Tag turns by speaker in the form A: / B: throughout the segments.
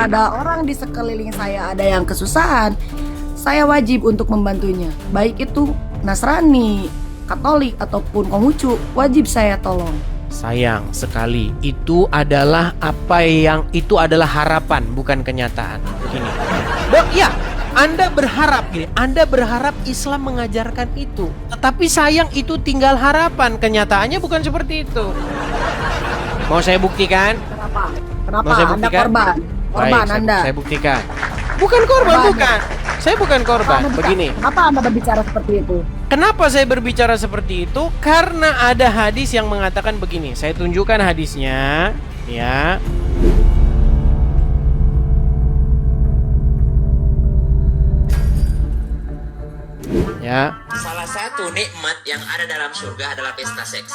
A: jika ada orang di sekeliling saya ada yang kesusahan, saya wajib untuk membantunya. Baik itu Nasrani, Katolik ataupun Konghucu, wajib saya tolong.
B: Sayang sekali, itu adalah harapan, bukan kenyataan. Begini. Ya, Anda berharap gini, Anda berharap Islam mengajarkan itu. Tetapi sayang, itu tinggal harapan, kenyataannya bukan seperti itu. Mau saya buktikan?
A: Kenapa?
B: Mau saya
A: Anda
B: buktikan?
A: korban? Korban
B: Baik,
A: Anda.
B: saya buktikan. Bukan korban, bukan. Saya bukan korban. Begini.
A: Kenapa Anda berbicara seperti itu?
B: Kenapa saya berbicara seperti itu? Karena ada hadis yang mengatakan begini. Saya tunjukkan hadisnya, ya. Ya.
C: Salah satu nikmat yang ada dalam surga adalah pesta seks.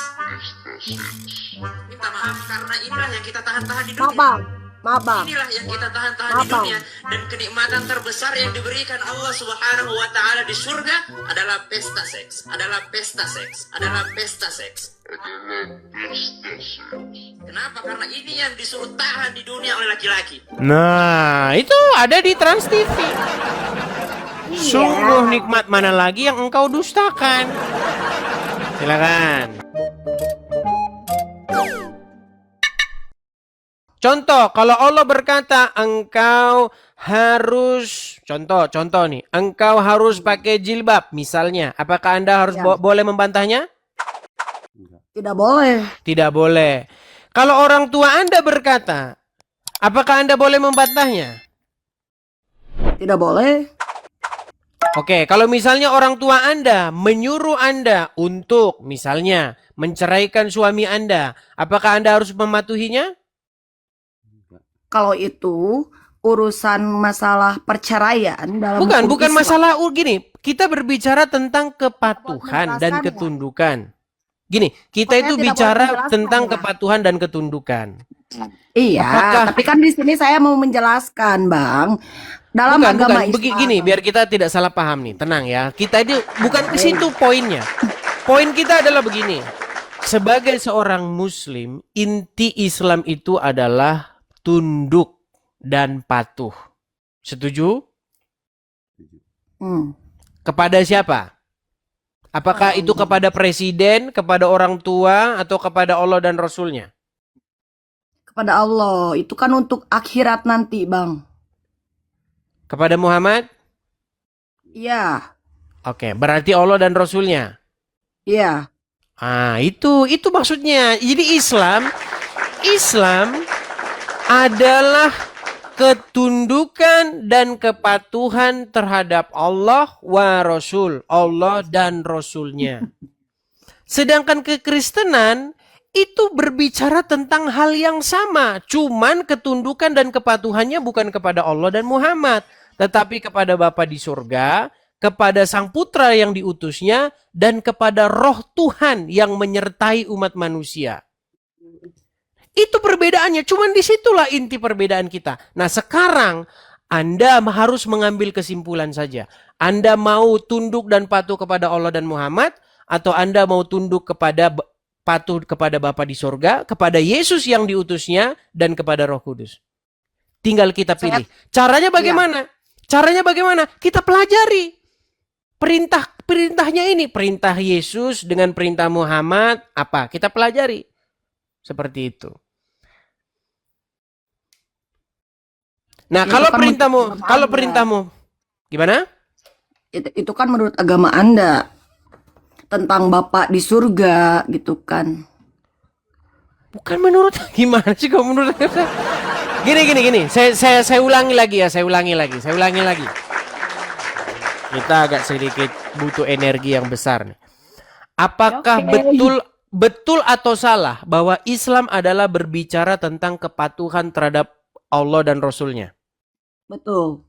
C: Minta maaf karena inilah yang kita tahan-tahan di dunia.
A: Maaf bang.
C: Inilah yang kita tahan-tahan di dunia, dan kenikmatan terbesar yang diberikan Allah Subhanahu wa taala di surga adalah pesta seks. Adalah pesta seks. Adalah pesta seks. Kenapa? Karena ini yang disuruh tahan di dunia oleh laki-laki.
B: Nah, itu ada di Trans TV. Sungguh nikmat mana lagi yang engkau dustakan? Silakan. Contoh, kalau Allah berkata engkau harus, contoh nih, engkau harus pakai jilbab misalnya, apakah Anda harus boleh membantahnya?
A: Tidak boleh.
B: Tidak boleh. Kalau orang tua Anda berkata, apakah Anda boleh membantahnya?
A: Tidak boleh.
B: Oke, kalau misalnya orang tua Anda menyuruh Anda untuk misalnya menceraikan suami Anda, apakah Anda harus mematuhinya?
A: Kalau itu urusan masalah perceraian dalam
B: Bukan
A: Islam.
B: masalah gini. Kita berbicara tentang kepatuhan dan ketundukan. Gini, kita itu bicara tentang kepatuhan dan ketundukan.
A: Iya, tapi kan di sini saya mau menjelaskan, Bang. Dalam agama Islam.
B: Begini, biar kita tidak salah paham nih. Tenang ya. Kita ini bukan ke situ poinnya. Poin kita adalah begini. Sebagai seorang muslim, inti Islam itu adalah tunduk dan patuh. Setuju? Kepada siapa? Apakah itu kepada presiden, kepada orang tua, atau kepada Allah dan Rasulnya?
A: Kepada Allah. Itu kan untuk akhirat nanti, Bang.
B: Kepada Muhammad?
A: Iya.
B: Oke, berarti Allah dan Rasulnya?
A: Iya.
B: Ah, itu maksudnya. Jadi Islam adalah ketundukan dan kepatuhan terhadap Allah wa Rasul, Allah dan Rasulnya. Sedangkan kekristenan itu berbicara tentang hal yang sama, cuman ketundukan dan kepatuhannya bukan kepada Allah dan Muhammad, tetapi kepada Bapa di surga, kepada Sang Putra yang diutusnya, dan kepada Roh Tuhan yang menyertai umat manusia. Itu perbedaannya, cuman disitulah inti perbedaan kita. Nah sekarang Anda harus mengambil kesimpulan saja. Anda mau tunduk dan patuh kepada Allah dan Muhammad, atau Anda mau tunduk patuh kepada Bapa di surga, kepada Yesus yang diutusnya, dan kepada Roh Kudus. Tinggal kita pilih. Caranya bagaimana? Caranya bagaimana? Kita pelajari. Perintahnya ini, perintah Yesus dengan perintah Muhammad, apa? Kita pelajari. Seperti itu. Nah, kalau perintahmu, gimana?
A: Itu kan menurut agama Anda tentang Bapak di surga gitu kan.
B: Bukan menurut gimana sih kok menurut saya? Gini. Saya ulangi lagi. Kita agak sedikit butuh energi yang besar nih. Apakah betul atau salah bahwa Islam adalah berbicara tentang kepatuhan terhadap Allah dan Rasulnya?
A: Betul.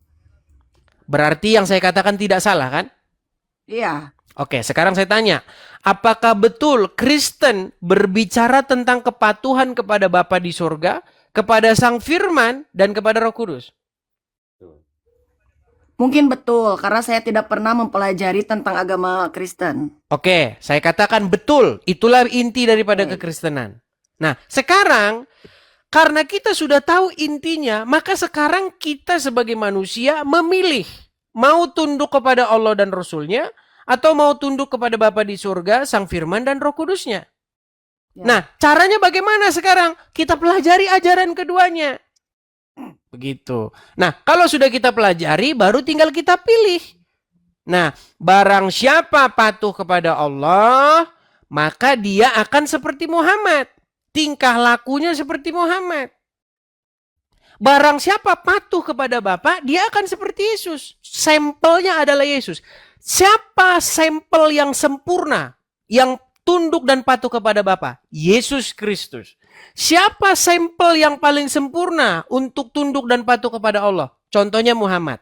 B: Berarti yang saya katakan tidak salah kan?
A: Iya.
B: Oke, sekarang saya tanya. Apakah betul Kristen berbicara tentang kepatuhan kepada Bapa di surga, kepada Sang Firman, dan kepada Roh Kudus?
A: Mungkin betul, karena saya tidak pernah mempelajari tentang agama Kristen.
B: Oke, saya katakan betul. Itulah inti daripada kekristenan. Nah, sekarang Karena kita sudah tahu intinya, maka sekarang kita sebagai manusia memilih mau tunduk kepada Allah dan Rasul-Nya atau mau tunduk kepada Bapa di surga, Sang Firman dan Roh Kudus-Nya.
A: Ya.
B: Nah, caranya bagaimana sekarang? Kita pelajari ajaran keduanya. Begitu. Nah, kalau sudah kita pelajari, baru tinggal kita pilih. Nah, barang siapa patuh kepada Allah, maka dia akan seperti Muhammad. Tingkah lakunya seperti Muhammad. Barang siapa patuh kepada Bapa, dia akan seperti Yesus. Sampelnya adalah Yesus. Siapa sampel yang sempurna, yang tunduk dan patuh kepada Bapa? Yesus Kristus. Siapa sampel yang paling sempurna untuk tunduk dan patuh kepada Allah? Contohnya Muhammad.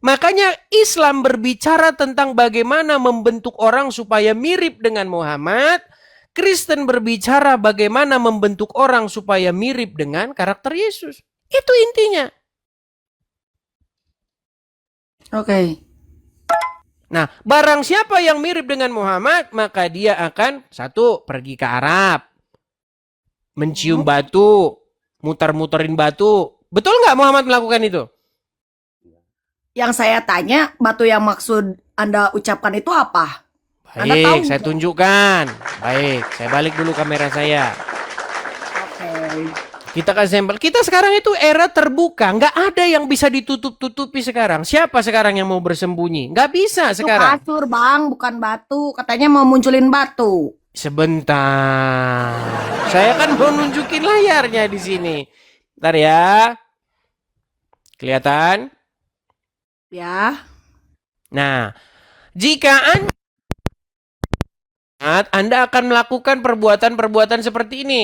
B: Makanya Islam berbicara tentang bagaimana membentuk orang supaya mirip dengan Muhammad. Kristen berbicara bagaimana membentuk orang supaya mirip dengan karakter Yesus. Itu intinya.
A: Oke.
B: Nah, barang siapa yang mirip dengan Muhammad, maka dia akan satu, pergi ke Arab. Mencium batu, muter-muterin batu. Betul nggak Muhammad melakukan itu?
A: Yang saya tanya, batu yang maksud Anda ucapkan itu apa? Anda tahu
B: Baik, saya
A: nggak?
B: tunjukkan. Baik, saya balik dulu kamera saya.
A: Oke.
B: Kita kasih sampel. Kita sekarang itu era terbuka. Nggak ada yang bisa ditutup-tutupi sekarang. Siapa sekarang yang mau bersembunyi? Nggak bisa
A: Itu
B: sekarang.
A: kasur, Bang, bukan batu. Katanya mau munculin batu.
B: Sebentar. Saya kan mau nunjukin layarnya di sini. Ntar ya. Kelihatan?
A: Ya.
B: Nah, jika Anda akan melakukan perbuatan-perbuatan seperti ini.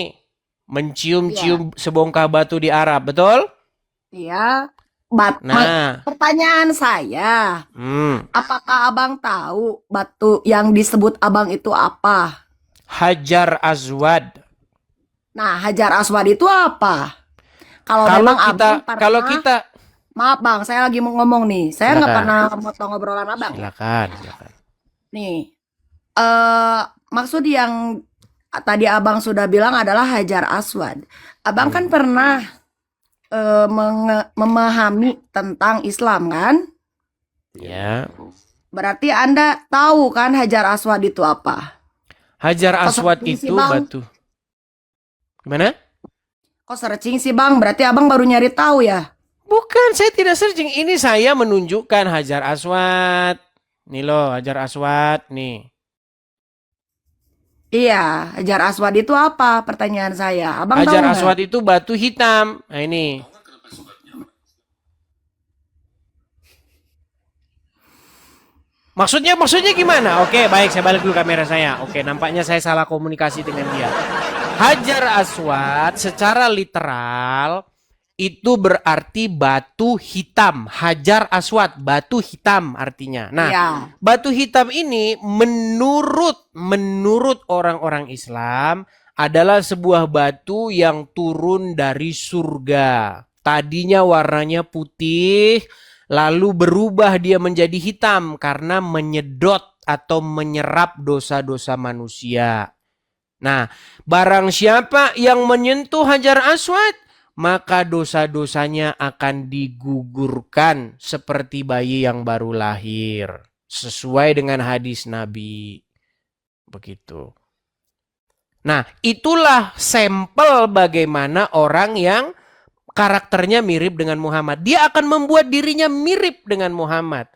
B: Mencium-cium sebongkah batu di Arab, betul?
A: Iya.
B: Nah,
A: Pertanyaan saya, apakah Abang tahu batu yang disebut Abang itu apa?
B: Hajar Aswad.
A: Nah, Hajar Aswad itu apa? Kalau
B: Kalau
A: memang
B: kita,
A: Abang pernah,
B: kalau kita,
A: maaf Bang, saya lagi mau ngomong nih. Saya nggak
B: Silakan.
A: pernah motong ngobrolan Abang.
B: silakan.
A: Nih, maksud yang tadi Abang sudah bilang adalah Hajar Aswad. Abang kan pernah memahami tentang Islam kan?
B: Ya.
A: Berarti Anda tahu kan Hajar Aswad itu apa?
B: Hajar Aswad
A: searching sih,
B: itu
A: Bang?
B: batu. Gimana?
A: Kok searching sih Bang? Berarti Abang baru nyari tahu ya?
B: Bukan, saya tidak searching. Ini saya menunjukkan Hajar Aswad. Nih loh, Hajar Aswad nih.
A: Iya, Hajar Aswad itu apa? Pertanyaan saya. Abang tahu
B: Hajar
A: nggak?
B: Aswad itu batu hitam. Nah ini. Maksudnya gimana? Oke, baik, saya balik dulu kamera saya. Oke, nampaknya saya salah komunikasi dengan dia. Hajar Aswad secara literal itu berarti batu hitam. Hajar Aswad, batu hitam artinya. Nah,
A: Iya.
B: batu hitam ini menurut orang-orang Islam adalah sebuah batu yang turun dari surga. Tadinya warnanya putih, lalu berubah dia menjadi hitam karena menyedot atau menyerap dosa-dosa manusia. Nah, barang siapa yang menyentuh Hajar Aswad, maka dosa-dosanya akan digugurkan seperti bayi yang baru lahir. Sesuai dengan hadis Nabi. Begitu. Nah, itulah sampel bagaimana orang yang karakternya mirip dengan Muhammad. Dia akan membuat dirinya mirip dengan Muhammad.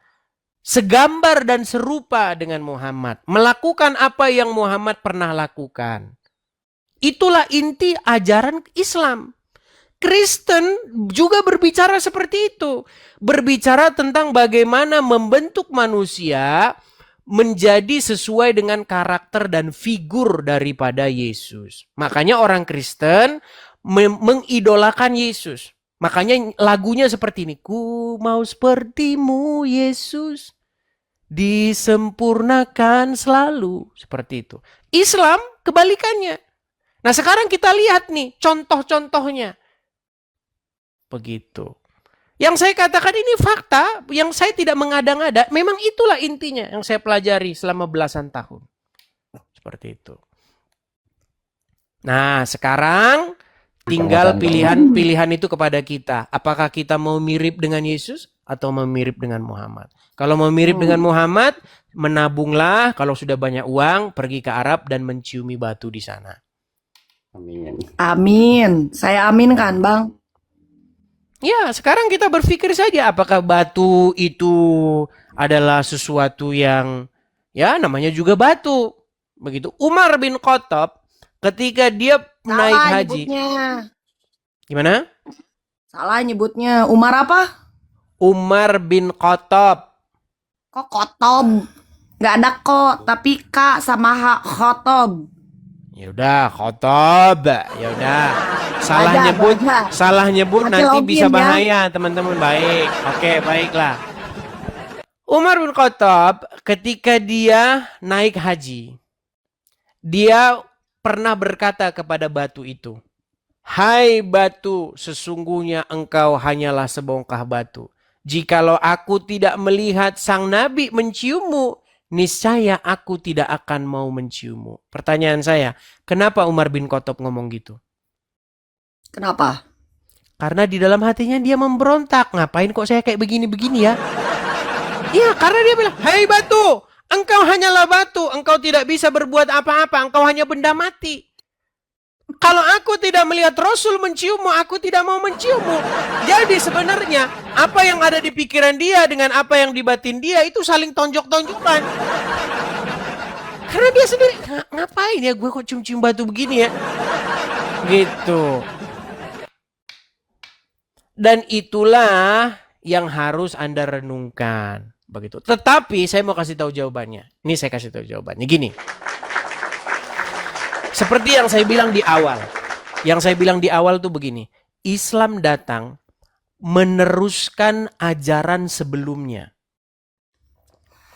B: Segambar dan serupa dengan Muhammad. Melakukan apa yang Muhammad pernah lakukan. Itulah inti ajaran Islam. Kristen juga berbicara seperti itu. Berbicara tentang bagaimana membentuk manusia menjadi sesuai dengan karakter dan figur daripada Yesus. Makanya orang Kristen mengidolakan Yesus. Makanya lagunya seperti ini. Ku mau sepertimu Yesus, disempurnakan selalu. Seperti itu. Islam kebalikannya. Nah sekarang kita lihat nih contoh-contohnya. Begitu. Yang saya katakan ini fakta, yang saya tidak mengada-ngada, memang itulah intinya yang saya pelajari selama belasan tahun. Seperti itu. Nah, sekarang Tinggal
D: Perkataan
B: pilihan itu kepada kita. Apakah kita mau mirip dengan Yesus atau mau mirip dengan Muhammad? Kalau mau mirip dengan Muhammad, menabunglah. Kalau sudah banyak uang, pergi ke Arab dan menciumi batu di sana.
D: Amin.
A: Amin. Saya aminkan, Bang.
B: Ya, sekarang kita berpikir saja apakah batu itu adalah sesuatu yang ya namanya juga batu. Begitu. Umar bin Khattab ketika dia naik
A: Salah
B: haji.
A: nyebutnya.
B: Gimana?
A: Salah nyebutnya. Umar apa?
B: Umar bin Khattab.
A: Kok kotob? Nggak ada kok, tapi K sama H, khotob.
B: Ya udah, Khattab. Ya udah.
A: Baca.
B: Salah nyebut
A: Nanti
B: nanti
A: login
B: bisa
A: ya.
B: bahaya, teman-teman. Baik. Oke, baiklah. Umar bin Khattab ketika dia naik haji, dia pernah berkata kepada batu itu, "Hai batu, sesungguhnya engkau hanyalah sebongkah batu. Jikalau aku tidak melihat sang nabi menciummu, niscaya aku tidak akan mau menciummu." Pertanyaan saya, kenapa Umar bin Khattab ngomong gitu?
A: Kenapa?
B: Karena di dalam hatinya dia memberontak. Ngapain kok saya kayak begini-begini ya? Iya, karena dia bilang, "Hai batu, engkau hanyalah batu, engkau tidak bisa berbuat apa-apa, engkau hanya benda mati. Kalau aku tidak melihat Rasul menciummu, aku tidak mau menciummu." Jadi sebenarnya apa yang ada di pikiran dia dengan apa yang di batin dia itu saling tonjok-tonjokan. Karena dia sendiri, ngapain ya gue kok cium-cium batu begini ya? Gitu. Dan itulah yang harus Anda renungkan. Begitu. Tetapi saya mau kasih tahu jawabannya. Ini saya kasih tahu jawabannya. Gini. Seperti yang saya bilang di awal. Yang saya bilang di awal tuh begini. Islam datang meneruskan ajaran sebelumnya.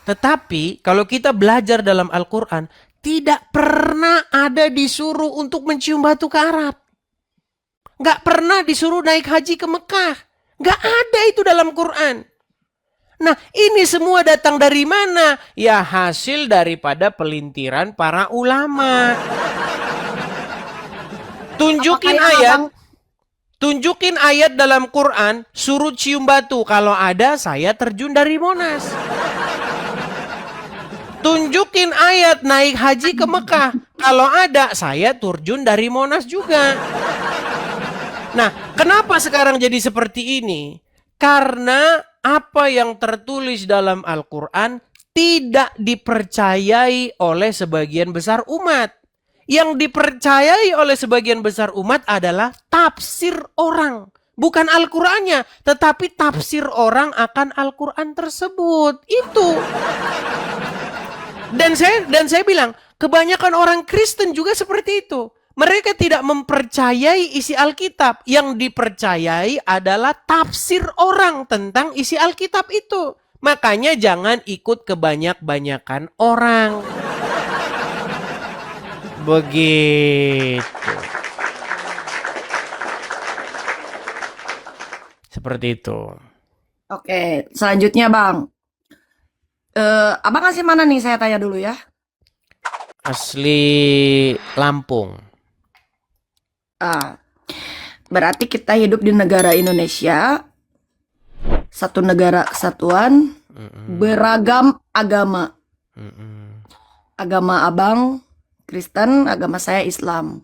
B: Tetapi kalau kita belajar dalam Al-Quran, tidak pernah ada disuruh untuk mencium batu ke Arab. Nggak pernah disuruh naik haji ke Mekah. Nggak ada itu dalam Quran. Nah, ini semua datang dari mana? Ya hasil daripada pelintiran para ulama. Tunjukin
A: Apakah
B: ayat.
A: Abang-
B: Tunjukin ayat dalam Quran, suruh cium batu. Kalau ada, saya terjun dari Monas. Tunjukin ayat naik haji ke Mekah. Kalau ada, saya terjun dari Monas juga. Nah, kenapa sekarang jadi seperti ini? Karena apa yang tertulis dalam Al-Quran tidak dipercayai oleh sebagian besar umat. Yang dipercayai oleh sebagian besar umat adalah tafsir orang. Bukan Al-Qurannya, tetapi tafsir orang akan Al-Quran tersebut. Itu. Dan saya bilang, kebanyakan orang Kristen juga seperti itu. Mereka tidak mempercayai isi Alkitab. Yang dipercayai adalah tafsir orang tentang isi Alkitab itu. Makanya jangan ikut kebanyak-banyakan orang. Begitu. Seperti itu.
A: Oke, selanjutnya Bang. Abang asli mana nih? Saya tanya dulu ya.
B: Asli Lampung.
A: Berarti kita hidup di negara Indonesia, satu negara kesatuan, beragam agama. Agama Abang Kristen, agama saya Islam.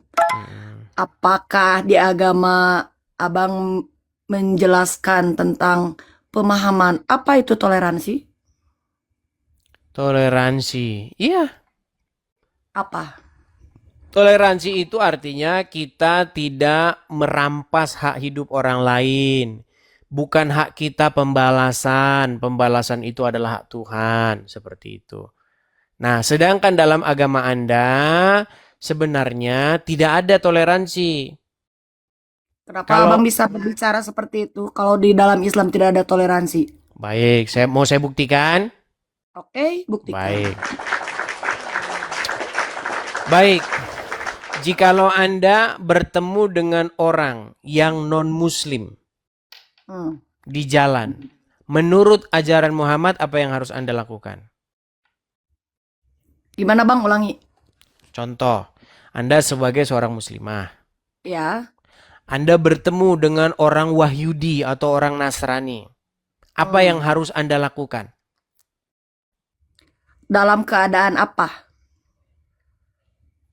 A: Apakah di agama Abang menjelaskan tentang pemahaman apa itu toleransi?
B: Toleransi. Iya.
A: Apa?
B: Toleransi itu artinya kita tidak merampas hak hidup orang lain. Bukan hak kita pembalasan. Pembalasan itu adalah hak Tuhan. Seperti itu. Nah, sedangkan dalam agama Anda sebenarnya tidak ada toleransi.
A: Kenapa Abang bisa berbicara seperti itu kalau di dalam Islam tidak ada toleransi?
B: Baik, saya buktikan.
A: Oke, buktikan.
B: Baik. Jikalau Anda bertemu dengan orang yang non-muslim di jalan, menurut ajaran Muhammad apa yang harus Anda lakukan?
A: Gimana Bang, ulangi?
B: Contoh, Anda sebagai seorang muslimah.
A: Ya.
B: Anda bertemu dengan orang Wahyudi atau orang Nasrani. Apa yang harus Anda lakukan?
A: Dalam keadaan apa?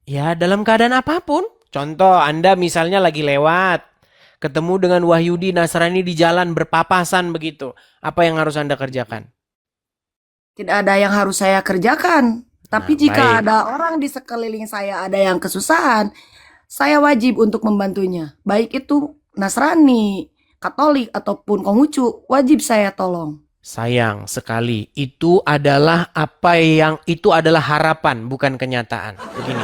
B: Ya, dalam keadaan apapun. Contoh, Anda misalnya lagi lewat, ketemu dengan Wahyudi Nasrani di jalan berpapasan begitu. Apa yang harus Anda kerjakan?
A: Tidak ada yang harus saya kerjakan. Tapi
B: Nah,
A: jika
B: baik.
A: ada orang di sekeliling saya ada yang kesusahan, saya wajib untuk membantunya. Baik itu Nasrani, Katolik, ataupun Konghucu, wajib saya tolong.
B: Sayang sekali, itu adalah harapan, bukan kenyataan. Begini.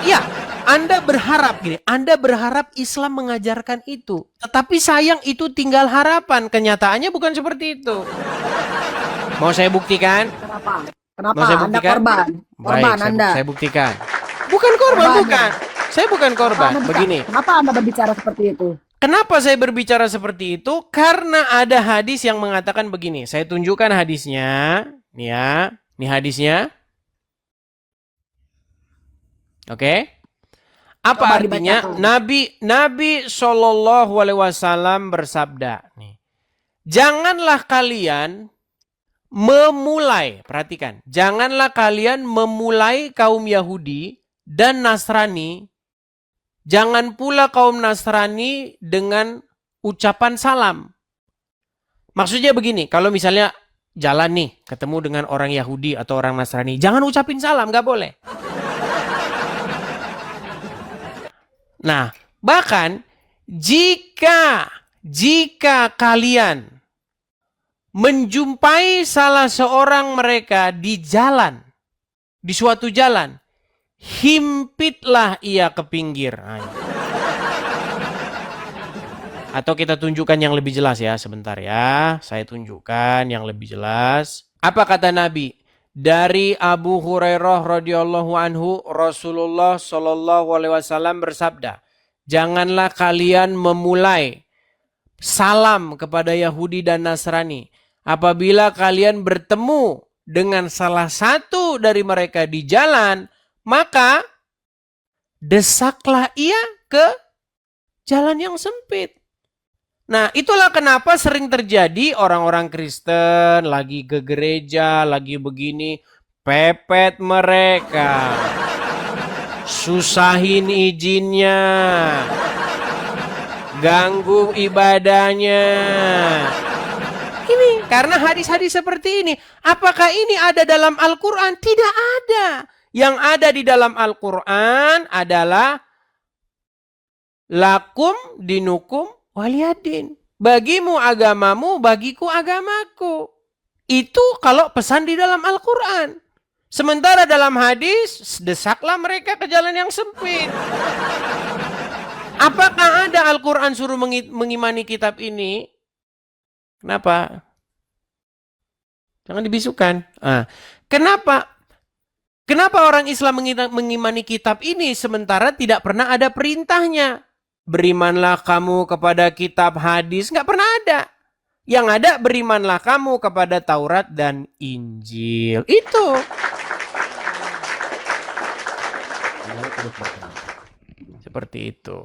B: Ya, Anda berharap gini, Anda berharap Islam mengajarkan itu. Tetapi sayang itu tinggal harapan, kenyataannya bukan seperti itu. Mau saya buktikan?
A: Kenapa? Kenapa?
B: Mau saya
A: Anda
B: buktikan?
A: korban? Korban
B: Baik,
A: Anda.
B: saya buktikan. Bukan korban,
A: Korban.
B: bukan. Saya bukan korban. Begini.
A: Kenapa Anda berbicara seperti itu?
B: Kenapa saya berbicara seperti itu? Karena ada hadis yang mengatakan begini. Saya tunjukkan hadisnya. Nih ya. Ini hadisnya. Oke. Apa
A: Coba
B: artinya?
A: dibacakan.
B: Nabi Shallallahu Alaihi Wasallam bersabda. Nih. Janganlah kalian memulai. Perhatikan. Janganlah kalian memulai kaum Yahudi dan Nasrani. Jangan pula kaum Nasrani dengan ucapan salam. Maksudnya begini, kalau misalnya jalan nih, ketemu dengan orang Yahudi atau orang Nasrani, jangan ucapin salam, nggak boleh. Nah, bahkan jika kalian menjumpai salah seorang mereka di jalan, di suatu jalan, himpitlah ia ke pinggir. Atau kita tunjukkan yang lebih jelas ya, sebentar ya. Saya tunjukkan yang lebih jelas. Apa kata Nabi? Dari Abu Hurairah radhiyallahu anhu, Rasulullah shallallahu alaihi wasallam bersabda, janganlah kalian memulai salam kepada Yahudi dan Nasrani apabila kalian bertemu dengan salah satu dari mereka di jalan, maka desaklah ia ke jalan yang sempit. Nah, itulah kenapa sering terjadi orang-orang Kristen lagi ke gereja, lagi begini, pepet mereka. Susahin izinnya. Ganggu ibadahnya. Ini karena hadis-hadis seperti ini. Apakah ini ada dalam Al-Quran? Tidak ada. Yang ada di dalam Al-Quran adalah lakum dinukum waliyadin. Bagimu agamamu, bagiku agamaku. Itu kalau pesan di dalam Al-Quran. Sementara dalam hadis, desaklah mereka ke jalan yang sempit. Apakah ada Al-Quran suruh mengimani kitab ini? Kenapa? Jangan dibisukan. Kenapa? Kenapa orang Islam mengimani kitab ini sementara tidak pernah ada perintahnya? Berimanlah kamu kepada kitab hadis. Nggak pernah ada. Yang ada berimanlah kamu kepada Taurat dan Injil. Itu. Seperti itu.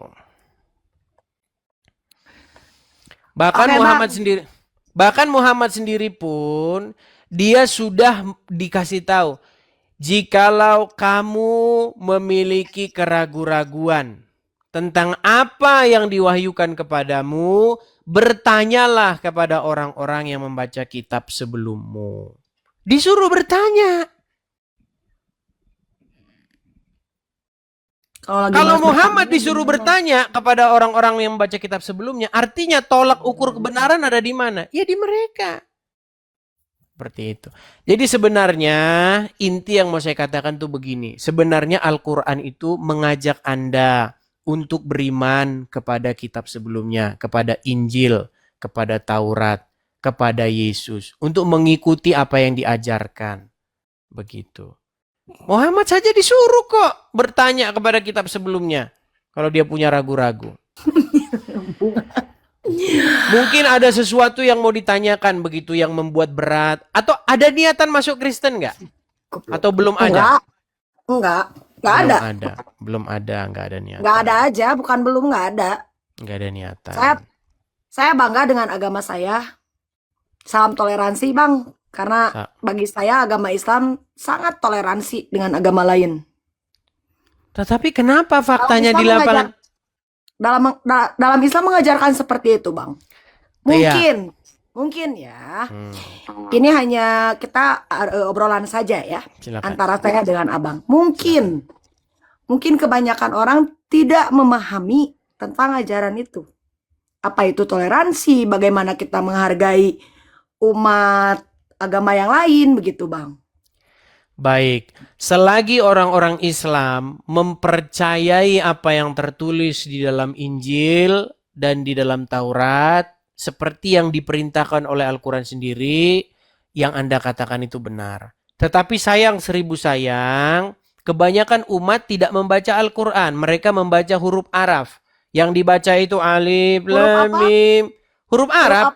B: Bahkan Muhammad sendiri pun dia sudah dikasih tahu, jikalau kamu memiliki keraguan-raguan tentang apa yang diwahyukan kepadamu, bertanyalah kepada orang-orang yang membaca kitab sebelummu. Disuruh bertanya. Kalau Muhammad disuruh bertanya kepada orang-orang yang membaca kitab sebelumnya, artinya tolak ukur kebenaran ada di mana? Ya di mereka. Seperti itu. Jadi sebenarnya inti yang mau saya katakan tuh begini. Sebenarnya Al-Quran itu mengajak Anda untuk beriman kepada kitab sebelumnya, kepada Injil, kepada Taurat, kepada Yesus. Untuk mengikuti apa yang diajarkan. Begitu. Muhammad saja disuruh kok bertanya kepada kitab sebelumnya. Kalau dia punya ragu-ragu. Mungkin ada sesuatu yang mau ditanyakan begitu yang membuat berat. Atau ada niatan masuk Kristen nggak? Atau belum ada?
A: Enggak ada.
B: Belum ada, nggak ada niatan.
A: Enggak ada aja, bukan belum enggak ada.
B: Nggak ada niatan.
A: Saya bangga dengan agama saya. Salam toleransi, Bang. Karena bagi saya agama Islam sangat toleransi dengan agama lain.
B: Tetapi kenapa faktanya
A: Islam
B: di lapangan?
A: Dalam Islam mengajarkan seperti itu, Bang. Mungkin ya. Ini hanya kita obrolan saja ya.
B: Silakan.
A: Antara saya dengan Abang. Mungkin kebanyakan orang tidak memahami tentang ajaran itu. Apa itu toleransi? Bagaimana kita menghargai umat agama yang lain, begitu, Bang.
B: Baik, selagi orang-orang Islam mempercayai apa yang tertulis di dalam Injil dan di dalam Taurat, seperti yang diperintahkan oleh Al-Quran sendiri, yang Anda katakan itu benar. Tetapi sayang seribu sayang, kebanyakan umat tidak membaca Al-Quran. Mereka membaca huruf Arab. Yang dibaca itu alif, lam, mim. Huruf Arab.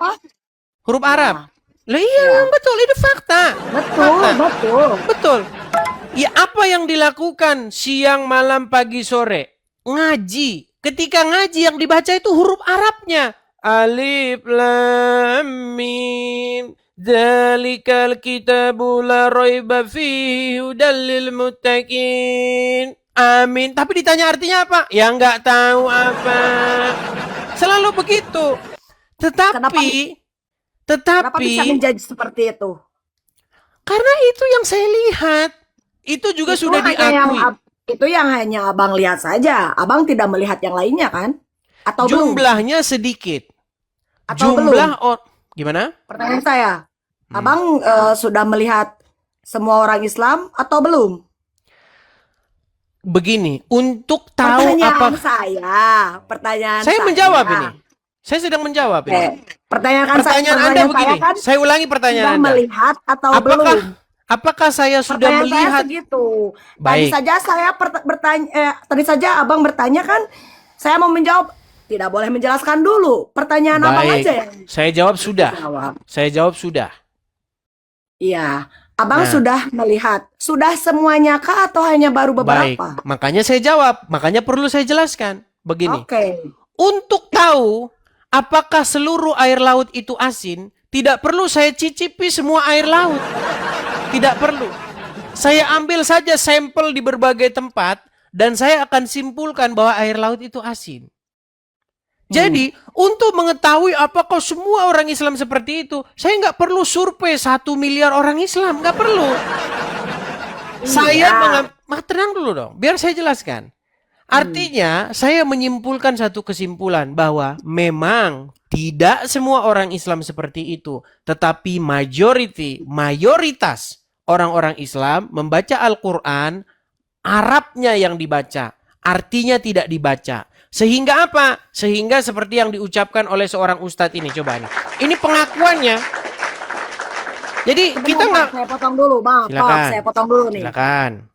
B: Huruf Arab. Lah iya, betul, itu fakta. Betul. Ya, apa yang dilakukan siang, malam, pagi, sore? Ngaji. Ketika ngaji yang dibaca itu huruf Arabnya. Alif, lam, mim. Dzalikal kitabu la raiba fihi hudal lil muttaqin. Amin. Tapi ditanya artinya apa? Ya nggak tahu apa. Selalu begitu. Tetapi
A: Kenapa bisa menjadi seperti itu?
B: Karena itu yang saya lihat. Itu juga
A: Itu
B: sudah diakui.
A: Itu yang hanya Abang lihat saja. Abang tidak melihat yang lainnya kan? Atau
B: jumlahnya sedikit.
A: Atau
B: jumlah
A: gimana? Pertanyaan saya. Abang sudah melihat semua orang Islam atau belum?
B: Begini, untuk tahu
A: pertanyaan
B: saya menjawab ini. Saya sedang menjawab ini.
A: Pertanyaan
B: Anda begini. Saya ulangi pertanyaan Anda.
A: Melihat atau belum?
B: Apakah saya sudah melihat?
A: Saya segitu.
B: Baik.
A: Tadi saja Abang bertanya kan, saya mau menjawab. Tidak boleh menjelaskan dulu. Pertanyaan Abang aja ya.
B: Saya jawab sudah. Saya jawab sudah.
A: Iya. Abang sudah melihat. Sudah semuanya kah atau hanya baru beberapa?
B: Baik. Makanya saya jawab. Makanya perlu saya jelaskan. Begini. Untuk tahu apakah seluruh air laut itu asin, tidak perlu saya cicipi semua air laut. Tidak perlu. Saya ambil saja sampel di berbagai tempat dan saya akan simpulkan bahwa air laut itu asin. Jadi, untuk mengetahui apakah semua orang Islam seperti itu, saya nggak perlu survei 1 miliar orang Islam. Nggak perlu. Saya tenang dulu dong, biar saya jelaskan. Artinya, saya menyimpulkan satu kesimpulan bahwa memang tidak semua orang Islam seperti itu. Tetapi mayoritas orang-orang Islam membaca Al-Quran, Arabnya yang dibaca, artinya tidak dibaca. Sehingga apa? Sehingga seperti yang diucapkan oleh seorang ustadz ini. Coba nih. Ini pengakuannya. Jadi kita nggak.
A: Saya potong dulu, Bang. Saya potong dulu nih.
B: Silakan.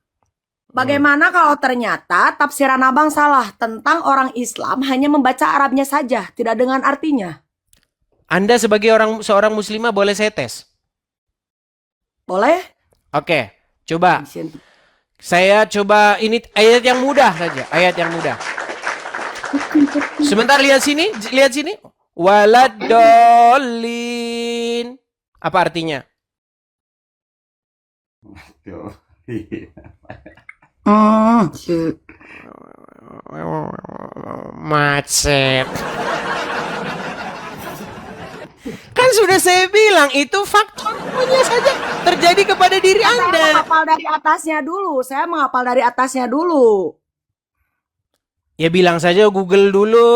A: Bagaimana kalau ternyata tafsiran Abang salah tentang orang Islam hanya membaca Arabnya saja, tidak dengan artinya?
B: Anda sebagai seorang muslimah boleh saya tes?
A: Boleh?
B: Oke, coba. Saya coba ini ayat yang mudah saja, ayat yang mudah. Sebentar lihat sini. Waladdallin. Apa artinya? Macet. Kan sudah saya bilang itu faktornya saja terjadi kepada diri Anda.
A: Saya menghafal dari atasnya dulu.
B: Ya bilang saja Google dulu.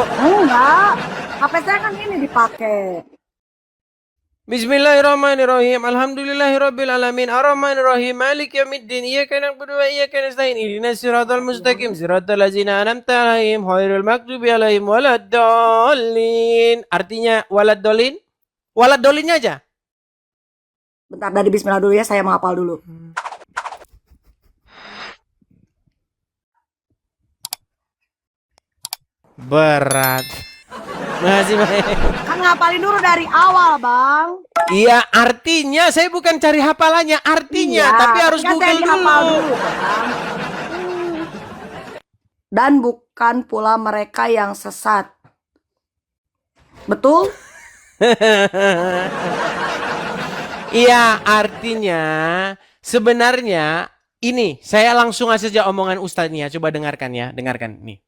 A: Enggak. HP saya kan ini dipakai.
B: Bismillahirrahmanirrahim. Alhamdulillahirabbil alamin. Arrahmanirrahim. Maliki yaumiddin. Iyyaka na'budu wa iyyaka nasta'in. Ihdinas siratal mustaqim. Siratal ladzina an'amta 'alaihim ghairil maghdubi 'alaihim waladdallin. Artinya waladdallin? Waladdolinnya aja.
A: Bentar, dari bismillah dulu ya, saya menghafal dulu.
B: Berat. Makasih banyak.
A: Kan ngapalin dulu dari awal, Bang.
B: Iya, artinya saya bukan cari hafalannya, artinya, tapi harus Google dulu.
A: dan bukan pula mereka yang sesat. Betul?
B: Iya, artinya sebenarnya ini saya langsung saja omongan Ustadz nih ya. Coba dengarkan ya, dengarkan nih.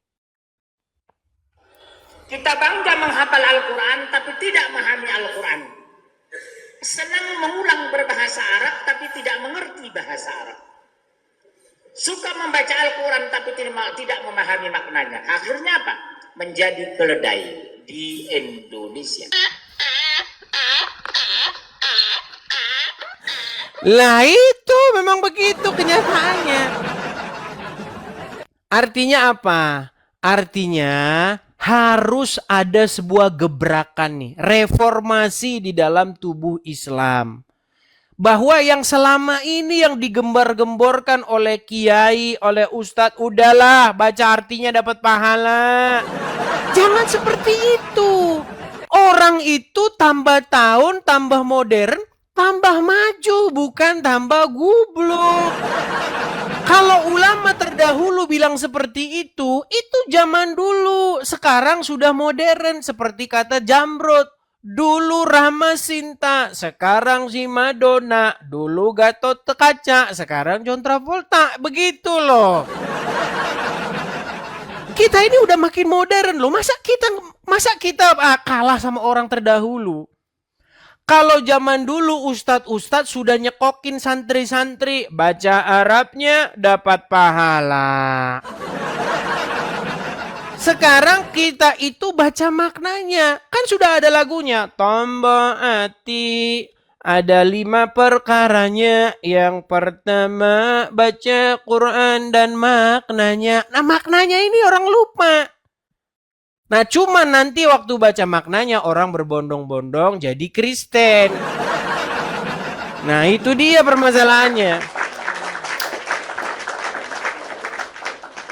E: Kita bangga menghafal Al-Quran tapi tidak memahami Al-Quran. Senang mengulang berbahasa Arab tapi tidak mengerti bahasa Arab. Suka membaca Al-Quran tapi tidak memahami maknanya. Akhirnya apa? Menjadi keledai di Indonesia.
B: Lah itu memang begitu kenyataannya. Artinya apa? Artinya harus ada sebuah gebrakan nih, reformasi di dalam tubuh Islam. Bahwa yang selama ini yang digembar-gemborkan oleh kiai, oleh ustadz, udahlah baca artinya dapat pahala. Jangan seperti itu. Orang itu tambah tahun, tambah modern, tambah maju, bukan tambah gublok. Kalau ulama terdahulu bilang seperti itu zaman dulu. Sekarang sudah modern, seperti kata Jamrud. Dulu Rahma Sinta, sekarang si Madonna. Dulu Gatot Kaca, sekarang John Travolta. Begitu loh. Kita ini udah makin modern loh. Masa kita kalah sama orang terdahulu? Kalau zaman dulu ustadz sudah nyekokin santri-santri, baca Arabnya dapat pahala. Sekarang kita itu baca maknanya. Kan sudah ada lagunya. Tombol hati. Ada 5 perkaranya. Yang pertama baca Quran dan maknanya. Nah maknanya ini orang lupa. Nah cuma nanti waktu baca maknanya orang berbondong-bondong jadi Kristen. Nah itu dia permasalahannya.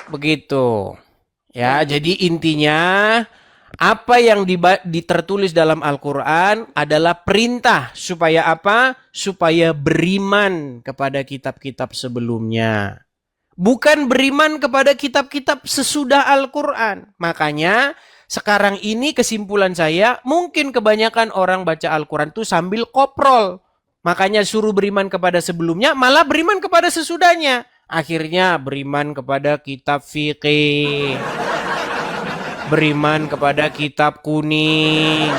B: Begitu. Ya, jadi intinya apa yang tertulis dalam Al-Quran adalah perintah supaya apa? Supaya beriman kepada kitab-kitab sebelumnya. Bukan beriman kepada kitab-kitab sesudah Al-Quran. Makanya sekarang ini kesimpulan saya, mungkin kebanyakan orang baca Al-Quran itu sambil koprol. Makanya suruh beriman kepada sebelumnya, malah beriman kepada sesudahnya. Akhirnya beriman kepada kitab fikih. Beriman kepada kitab kuning.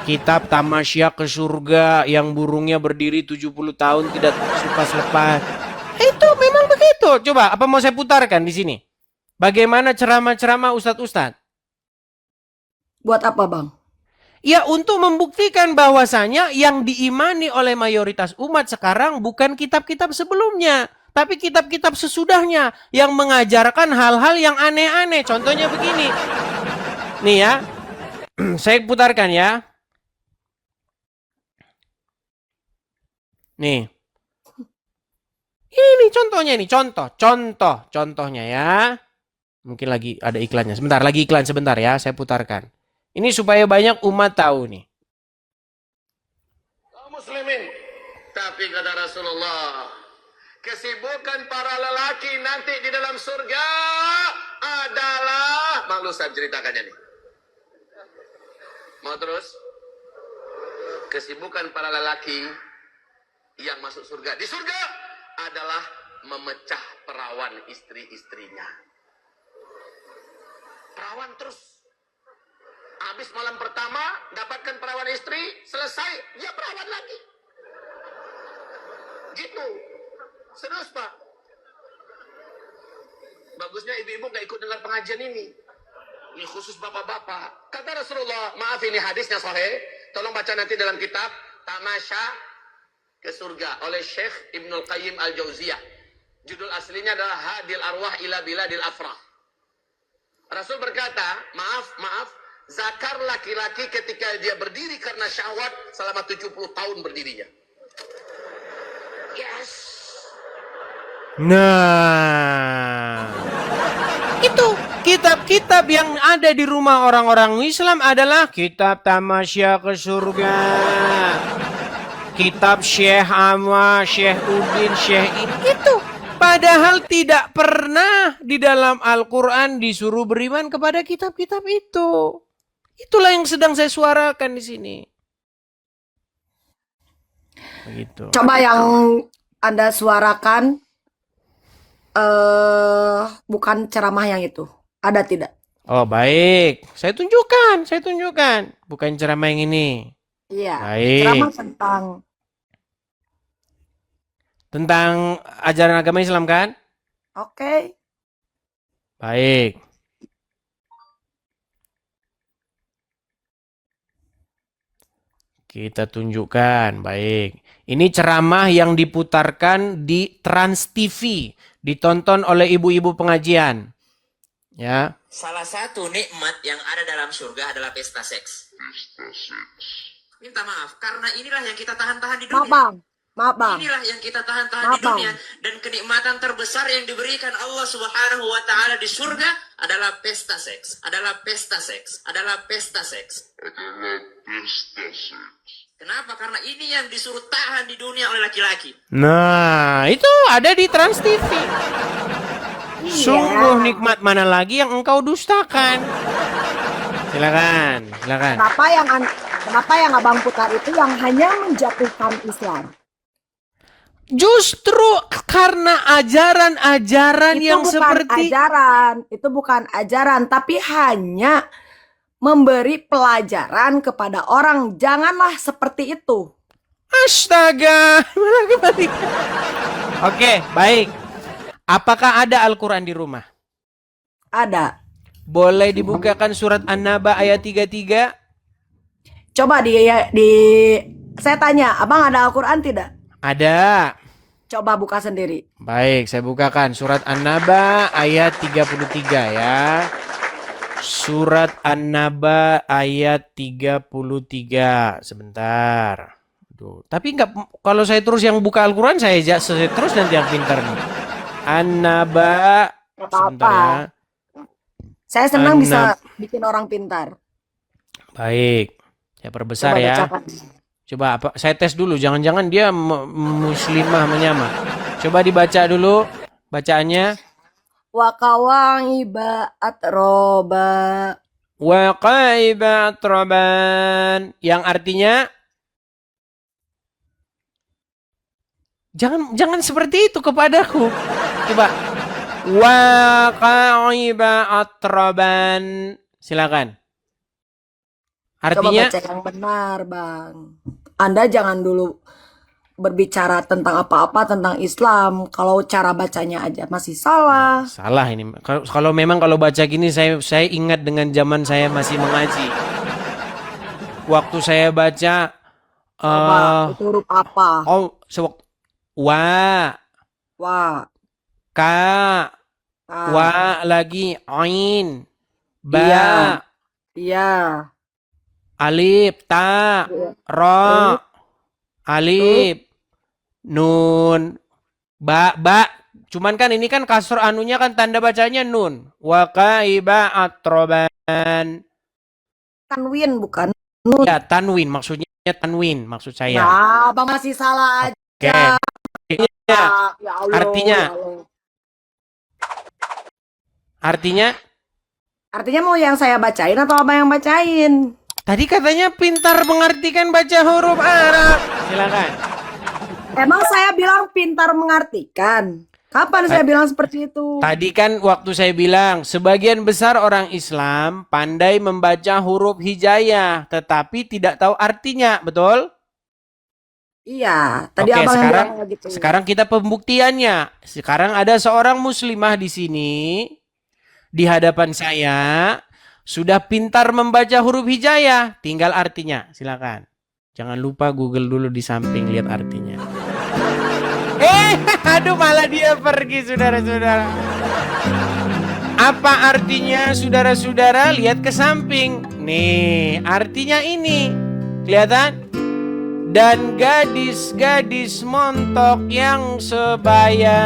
B: Kitab tamasya ke surga yang burungnya berdiri 70 tahun tidak lepas-lepas. Itu memang begitu. Coba apa mau saya putarkan di sini? Bagaimana ceramah-ceramah ustadz-ustadz?
A: Buat apa, Bang?
B: Ya untuk membuktikan bahwasanya yang diimani oleh mayoritas umat sekarang bukan kitab-kitab sebelumnya, tapi kitab-kitab sesudahnya yang mengajarkan hal-hal yang aneh-aneh. Contohnya begini. Nih ya, saya putarkan ya. Nih. Ini contohnya nih, contohnya ya. Mungkin lagi ada iklannya. Sebentar, lagi iklan sebentar ya, saya putarkan. Ini supaya banyak umat tahu nih.
F: Kaum muslimin, tapi kata Rasulullah, kesibukan para lelaki nanti di dalam surga adalah, malu saya ceritakannya nih. Mau terus? Kesibukan para lelaki yang masuk surga di surga adalah memecah perawan istri-istrinya. Perawan terus. Habis malam pertama, dapatkan perawan istri, selesai, ya perawan lagi. Gitu. Serius, Pak. Bagusnya ibu-ibu gak ikut dengar pengajian ini. Ini khusus bapak-bapak. Kata Rasulullah, maaf ini hadisnya sahih. Tolong baca nanti dalam kitab Tamasya ke Surga oleh Syekh Ibnul Qayyim Al-Jauziyah. Judul aslinya adalah Hadil Arwah ila Biladil Afrah. Rasul berkata, maaf, zakar laki-laki ketika dia berdiri karena syahwat selama 70 tahun berdirinya. Yes.
B: Nah, itu kitab-kitab yang ada di rumah orang-orang Islam adalah kitab Tamasya ke Surga. Kitab Syekh Amma, Syekh Udin, Syekh ini. Itu Padahal tidak pernah di dalam Al-Quran disuruh beriman kepada kitab-kitab itu. Itulah yang sedang saya suarakan di sini. Begitu.
A: Coba yang Anda suarakan bukan ceramah yang itu. Ada tidak?
B: Oh baik, saya tunjukkan. Bukan ceramah yang ini.
A: Iya.
B: Baik.
A: Ceramah
B: Tentang ajaran agama Islam kan?
A: Oke.
B: Baik. Kita tunjukkan, baik. Ini ceramah yang diputarkan di Trans TV, ditonton oleh ibu-ibu pengajian. Ya.
C: Salah satu nikmat yang ada dalam surga adalah pesta seks. Minta maaf, karena inilah yang kita tahan-tahan di dunia.
A: Maaf bang.
C: Inilah yang kita tahan-tahan di dunia. Dan kenikmatan terbesar yang diberikan Allah Subhanahu wa Ta'ala di surga adalah pesta seks. Adalah pesta seks. Adalah pesta seks. Kenapa? Karena ini yang disuruh tahan di dunia oleh laki-laki.
B: Nah, itu ada di Trans TV. Sungguh nikmat mana lagi yang engkau dustakan? Silakan.
A: Kenapa yang abang putar itu yang hanya menjatuhkan Islam?
B: Justru karena ajaran-ajaran yang seperti
A: itu bukan ajaran, tapi hanya memberi pelajaran kepada orang. Janganlah seperti itu.
B: Astaga. Oke, baik. Apakah ada Al-Quran di rumah?
A: Ada.
B: Boleh dibukakan surat An-Naba ayat 33?
A: Coba saya tanya, abang ada Al-Quran tidak?
B: Ada.
A: Coba buka sendiri.
B: Baik, saya bukakan surat An-Naba ayat 33 ya. Surat An-Naba ayat 33. Sebentar. Aduh, tapi enggak, kalau saya terus yang buka Al-Quran saya terus nanti yang pintar nih. An-Naba. Sebentar ya.
A: Saya senang bisa bikin orang pintar.
B: Baik. Saya perbesar
A: Coba
B: ya.
A: bacakan.
B: Coba saya tes dulu, jangan-jangan dia muslimah menyamar. Coba dibaca dulu bacaannya.
A: Wa kawa'iba atroba.
B: Wa qaiba atraban. Yang artinya jangan seperti itu kepadaku. Coba. Wa qaiba atraban. Silakan. Artinya
A: Coba baca yang benar, Bang. Anda jangan dulu berbicara tentang apa-apa tentang Islam. Kalau cara bacanya aja masih salah.
B: salah ini. Kalau memang kalau baca gini saya ingat dengan zaman saya masih mengaji. Waktu saya baca
A: Coba itu huruf apa?
B: wa, ka, wa lagi, ain, ba,
A: Iya.
B: alif, ta, ro, alif, nun, ba. Cuman kan ini kan kasur anunya kan tanda bacanya nun. Wa kaiba atroban.
A: Tanwin bukan nun.
B: Ya, tanwin maksudnya tanwin maksud saya.
A: Nah, Bang masih salah aja.
B: Oke. Ya,
A: Ya Allah,
B: artinya
A: ya Allah. Artinya mau yang saya bacain atau abang yang bacain?
B: Tadi katanya pintar mengartikan baca huruf Arab. Silakan.
A: Emang saya bilang pintar mengartikan? Kapan saya bilang seperti itu?
B: Tadi kan waktu saya bilang sebagian besar orang Islam pandai membaca huruf hijaiyah tetapi tidak tahu artinya, betul?
A: Iya, tadi
B: Oke,
A: abang yang
B: sekarang
A: bilang gitu.
B: sekarang kita pembuktiannya. Sekarang ada seorang muslimah di sini di hadapan saya sudah pintar membaca huruf hijaiyah, tinggal artinya. Silakan. Jangan lupa Google dulu di samping lihat artinya. Aduh malah dia pergi saudara-saudara. Apa artinya saudara-saudara? Lihat ke samping. Nih, artinya ini. Kelihatan? Dan gadis-gadis montok yang sebaya.